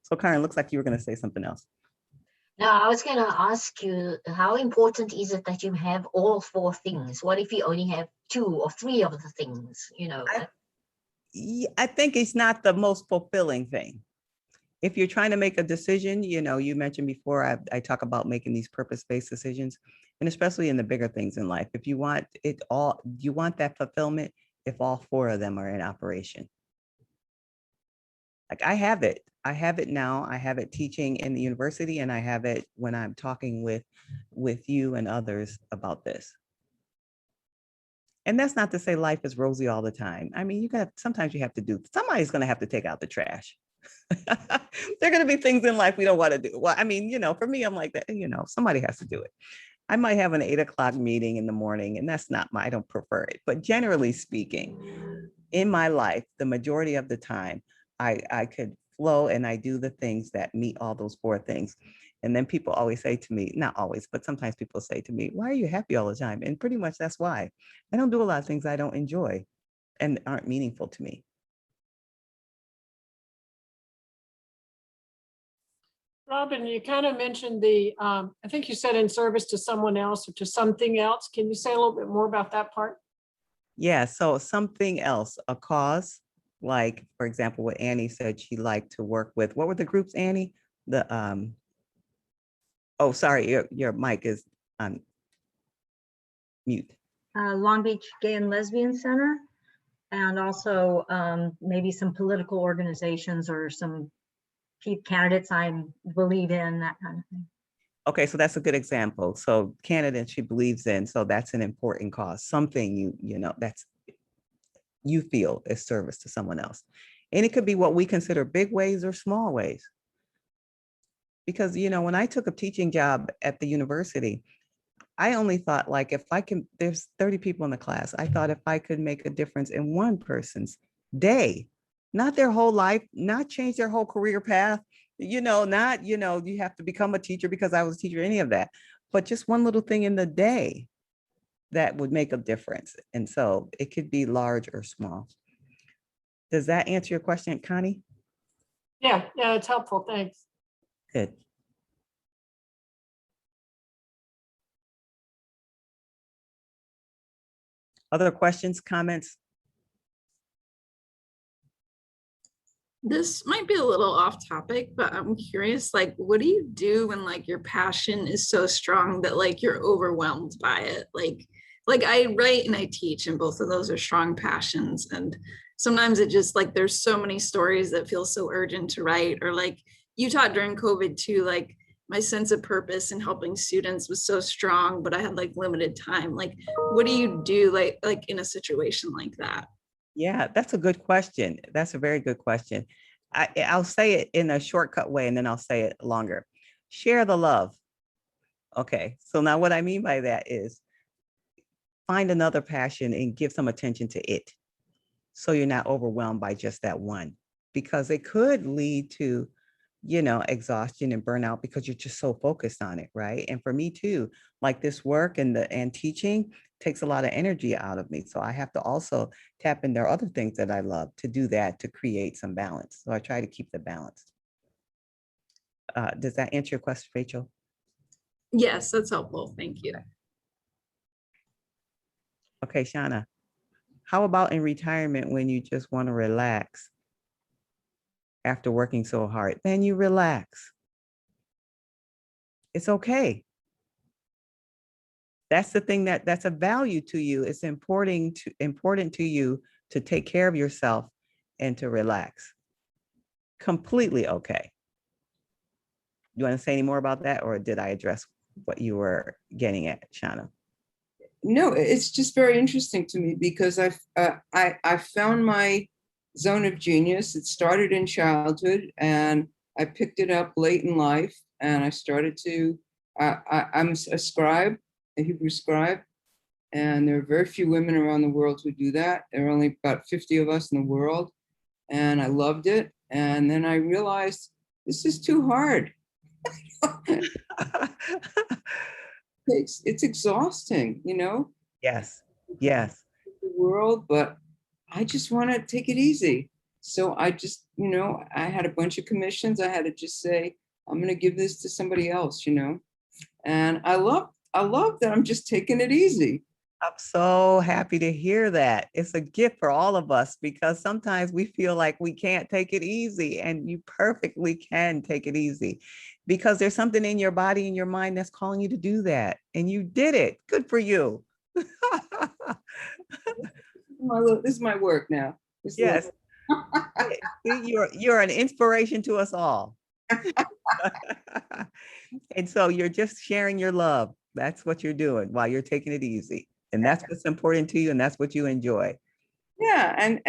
So Karen, looks like you were going to say something else. Now, I was going to ask you, how important is it that you have all four things? What if you only have two or three of the things, I think it's not the most fulfilling thing. If you're trying to make a decision, you mentioned before, I talk about making these purpose-based decisions, and especially in the bigger things in life. If you want it all, you want that fulfillment if all four of them are in operation. Like I have it now. I have it teaching in the university, and I have it when I'm talking with you and others about this. And that's not to say life is rosy all the time. I mean, sometimes you have to somebody's going to have to take out the trash. There are going to be things in life we don't want to do. Well, I mean, for me, I'm like that, somebody has to do it. I might have an 8 o'clock meeting in the morning, and I don't prefer it. But generally speaking, in my life, the majority of the time, I could flow and I do the things that meet all those four things. And then people always say to me, not always, but sometimes people say to me, why are you happy all the time? And pretty much that's why. I don't do a lot of things I don't enjoy and aren't meaningful to me. Robin, you kind of mentioned I think you said in service to someone else or to something else. Can you say a little bit more about that part? Yeah, so something else, a cause, like, for example, what Annie said she liked to work with. What were the groups, Annie? Oh, sorry, your mic is on mute. Long Beach Gay and Lesbian Center, and also maybe some political organizations or some candidates I believe in, that kind of thing. Okay, so that's a good example. So candidates she believes in, so that's an important cause, something that's you feel is service to someone else. And it could be what we consider big ways or small ways. Because, when I took a teaching job at the university, I only thought like, there's 30 people in the class. I thought if I could make a difference in one person's day, not their whole life, not change their whole career path, not, you have to become a teacher because I was a teacher, any of that, but just one little thing in the day that would make a difference. And so it could be large or small. Does that answer your question, Connie? Yeah, it's helpful. Thanks. Good. Other questions, comments? This might be a little off topic, but I'm curious, like, what do you do when like your passion is so strong that like you're overwhelmed by it? Like I write and I teach, and both of those are strong passions. And sometimes it just like, there's so many stories that feel so urgent to write, or like you taught during COVID too, like my sense of purpose in helping students was so strong, but I had like limited time. Like, what do you do like in a situation like that? Yeah, that's a good question. That's a very good question. I'll say it in a shortcut way, and then I'll say it longer. Share the love. Okay, so now what I mean by that is find another passion and give some attention to it, so you're not overwhelmed by just that one, because it could lead to, you know, exhaustion and burnout because you're just so focused on it, right? And for me too, like this work and teaching takes a lot of energy out of me. So I have to also tap in. There are other things that I love to do that to create some balance. So I try to keep the balance. Does that answer your question, Rachel? Yes, that's helpful. Thank you. Okay, Shauna, how about in retirement when you just want to relax after working so hard? Then you relax. It's okay. That's the thing that's a value to you. It's important to you to take care of yourself and to relax. Completely okay. You want to say any more about that, or did I address what you were getting at, Shauna? No, it's just very interesting to me because I found my zone of genius. It started in childhood, and I picked it up late in life, and I started to. I'm a scribe, a Hebrew scribe, and there are very few women around the world who do that. There are only about 50 of us in the world, and I loved it. And then I realized this is too hard. It's exhausting, you know. Yes, yes. The world, but I just want to take it easy. So I just, you know, I had a bunch of commissions. I had to just say, I'm going to give this to somebody else, you know. And I love that I'm just taking it easy. I'm so happy to hear that. It's a gift for all of us because sometimes we feel like we can't take it easy, and you perfectly can take it easy because there's something in your body and your mind that's calling you to do that. And you did it. Good for you. This is my work now. Yes. You're an inspiration to us all. And so you're just sharing your love. That's what you're doing while you're taking it easy. And that's what's important to you, and that's what you enjoy. Yeah, and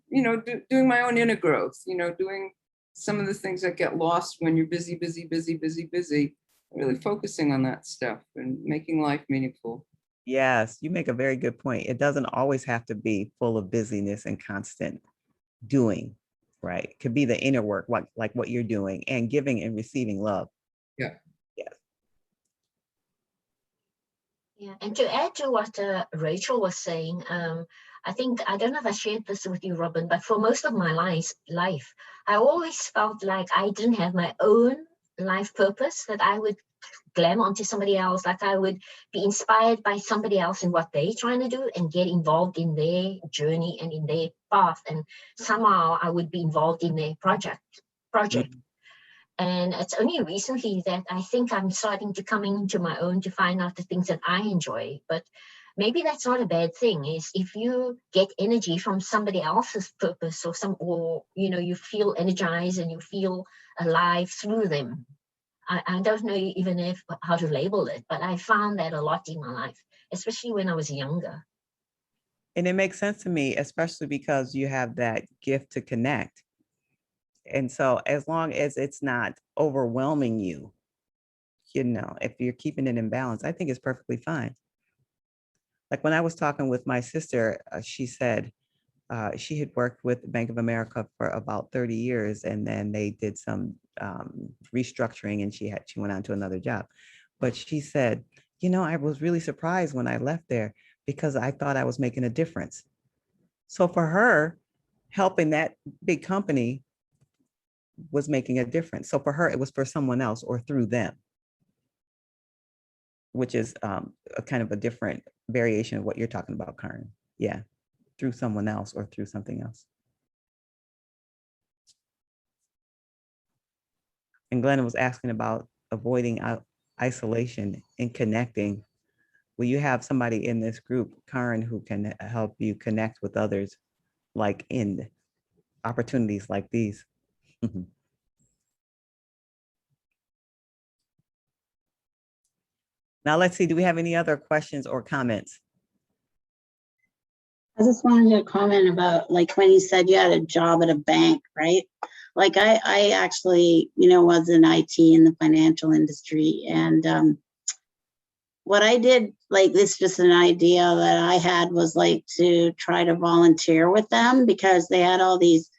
you know, doing my own inner growth, you know, doing some of the things that get lost when you're busy, really focusing on that stuff and making life meaningful. Yes, you make a very good point. It doesn't always have to be full of busyness and constant doing, right? It could be the inner work, like what you're doing, and giving and receiving love. Yeah. Yes. Yeah, and to add to what Rachel was saying, I think, I don't know if I shared this with you, Robin, but for most of my life, I always felt like I didn't have my own life purpose, that I would glam onto somebody else, like I would be inspired by somebody else and what they're trying to do and get involved in their journey and in their path. And somehow I would be involved in their project. Mm-hmm. And it's only recently that I think I'm starting to come into my own to find out the things that I enjoy. But maybe that's not a bad thing, is if you get energy from somebody else's purpose or you know, you feel energized and you feel alive through them. I don't know even if how to label it, but I found that a lot in my life, especially when I was younger. And it makes sense to me, especially because you have that gift to connect. And so as long as it's not overwhelming you, you know, if you're keeping it in balance, I think it's perfectly fine. Like when I was talking with my sister, she said she had worked with Bank of America for about 30 years, and then they did some restructuring, and she went on to another job. But she said, you know, I was really surprised when I left there because I thought I was making a difference. So for her, helping that big company was making a difference. So for her, it was for someone else or through them, which is a kind of a different variation of what you're talking about, Karen. Yeah, through someone else or through something else. And Glenn was asking about avoiding isolation and connecting. Will you have somebody in this group, Karen, who can help you connect with others, like in opportunities like these? Now let's see, do we have any other questions or comments? I just wanted to comment about like when you said you had a job at a bank, right? Like I actually, was in IT in the financial industry. And what I did, like this just an idea that I had was like to try to volunteer with them because they had all these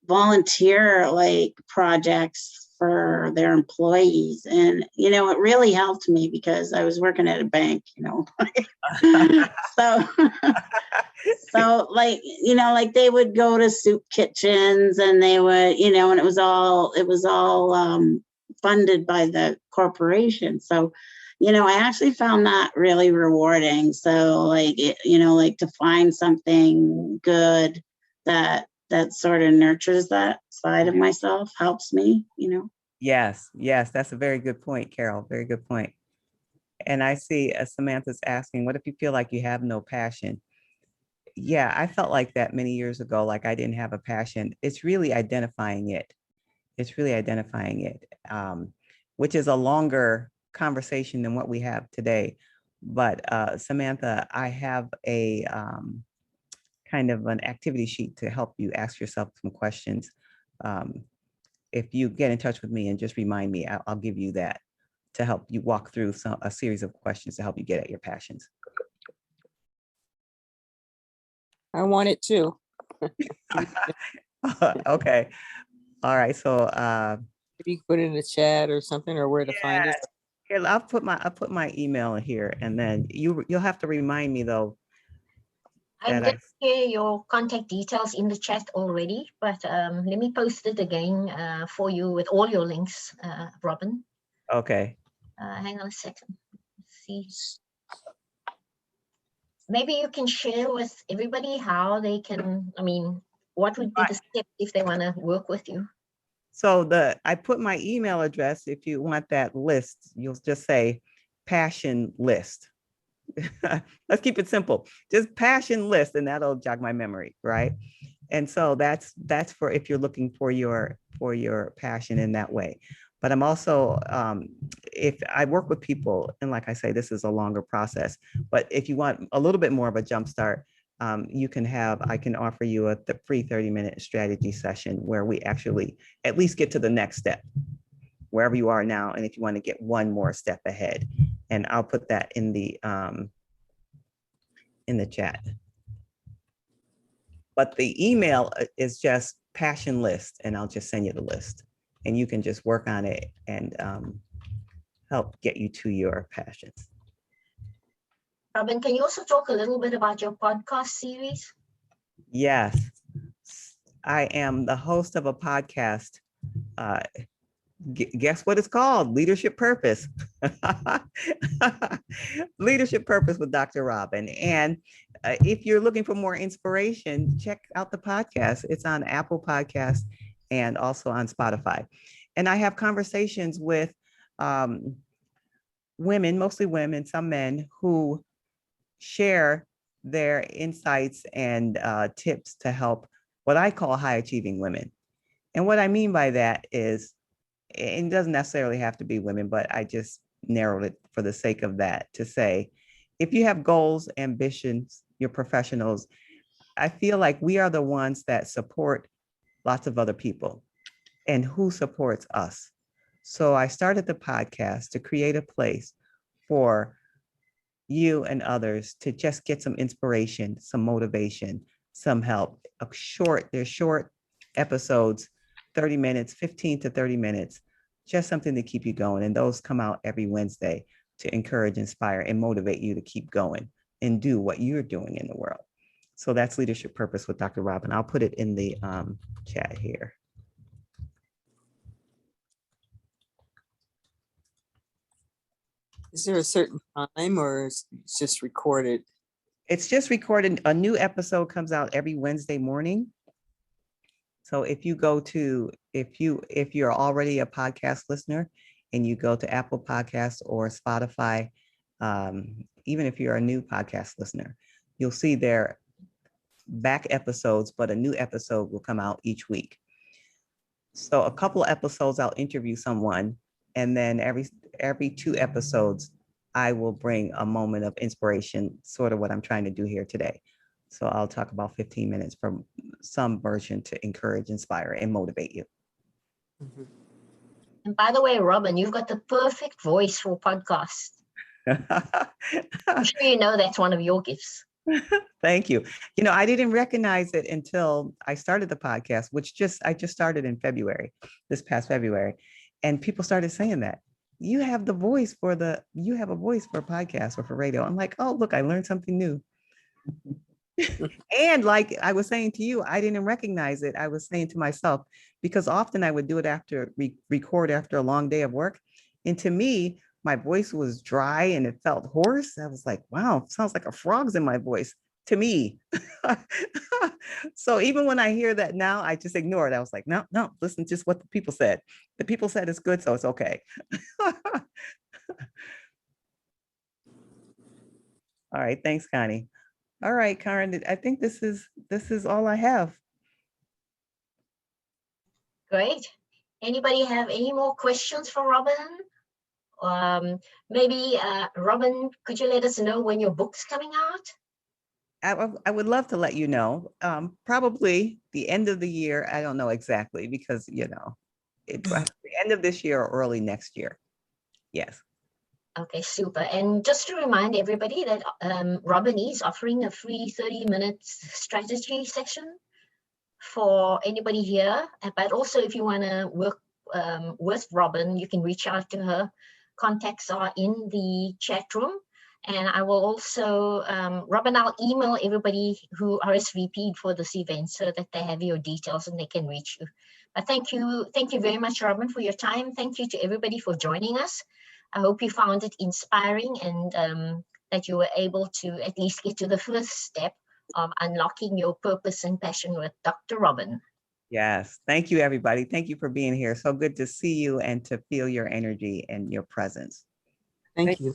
volunteer like projects for their employees. And, it really helped me because I was working at a bank, so so like they would go to soup kitchens and they would, and it was all funded by the corporation. So, I actually found that really rewarding. So like to find something good that sort of nurtures that side of myself helps me. Yes, that's a very good point, Carol. Very good point. And I see Samantha's asking, what if you feel like you have no passion? Yeah, I felt like that many years ago, like I didn't have a passion. It's really identifying it. It's really identifying it, which is a longer conversation than what we have today. But Samantha, I have a kind of an activity sheet to help you ask yourself some questions. If you get in touch with me and just remind me, I'll give you that to help you walk through a series of questions to help you get at your passions. I want it too. Okay. All right. So Maybe you can put it in the chat or something, or where to find it. Here, I'll put my email in here, and then you'll have to remind me though. I'm going to share your contact details in the chat already, but let me post it again for you with all your links, Robin. Okay. Hang on a second. Let's see. Maybe you can share with everybody how they can, what would be the step if they want to work with you? So I put my email address. If you want that list, you'll just say passion list. Let's keep it simple. Just passion list, and that'll jog my memory, right? And so that's for if you're looking for your passion in that way. But I'm also, if I work with people, and like I say, this is a longer process, but if you want a little bit more of a jump start, I can offer you a free 30-minute strategy session where we actually at least get to the next step, wherever you are now. And if you want to get one more step ahead, and I'll put that in the chat. But the email is just passion list, and I'll just send you the list, and you can just work on it and help get you to your passions. Robin, can you also talk a little bit about your podcast series? Yes, I am the host of a podcast. Guess what it's called? Leadership Purpose. Leadership Purpose with Dr. Robin. And if you're looking for more inspiration, check out the podcast. It's on Apple Podcasts and also on Spotify. And I have conversations with women, mostly women, some men, who share their insights and tips to help what I call high achieving women. And what I mean by that is, it doesn't necessarily have to be women, but I just narrowed it for the sake of that to say, if you have goals, ambitions, you're professionals, I feel like we are the ones that support lots of other people. And who supports us? So I started the podcast to create a place for you and others to just get some inspiration, some motivation, some help. They're short episodes, 30 minutes, 15 to 30 minutes, just something to keep you going. And those come out every Wednesday to encourage, inspire, and motivate you to keep going and do what you're doing in the world. So that's Leadership Purpose with Dr. Robin. I'll put it in the chat here. Is there a certain time, or it's just recorded? It's just recorded. A new episode comes out every Wednesday morning. So if you go to, if you're already a podcast listener and you go to Apple Podcasts or Spotify, even if you're a new podcast listener, you'll see their back episodes, but a new episode will come out each week. So a couple of episodes, I'll interview someone, and then every 2 episodes, I will bring a moment of inspiration, sort of what I'm trying to do here today. So I'll talk about 15 minutes from some version to encourage, inspire, and motivate you. Mhm. And by the way, Robin, you've got the perfect voice for podcast. I'm sure you know that's one of your gifts. Thank you. You know, I didn't recognize it until I started the podcast, which I just started in February, this past February. And people started saying that you have a voice for a podcast or for radio. I'm like, oh, look, I learned something new. And like I was saying to you, I didn't recognize it. I was saying to myself, because often I would do it after record after a long day of work. And to me, my voice was dry and it felt hoarse. I was like, wow, sounds like a frog's in my voice to me. So even when I hear that now, I just ignore it. I was like, no, listen, just what the people said. The people said it's good, so it's okay. All right, thanks, Connie. All right, Karen, I think this is all I have. Great. Anybody have any more questions for Robin? Maybe Robin, could you let us know when your book's coming out? I would love to let you know, probably the end of the year. I don't know exactly because, you know, it's the end of this year or early next year. Yes. Okay, super. And just to remind everybody that Robin is offering a free 30-minute strategy session for anybody here. But also if you want to work with Robin, you can reach out to her. Contacts are in the chat room. And I will also, Robin, I'll email everybody who RSVP'd for this event so that they have your details and they can reach you. But thank you very much, Robin, for your time. Thank you to everybody for joining us. I hope you found it inspiring and that you were able to at least get to the first step of unlocking your purpose and passion with Dr. Robin. Yes. Thank you, everybody. Thank you for being here. So good to see you and to feel your energy and your presence. Thank you.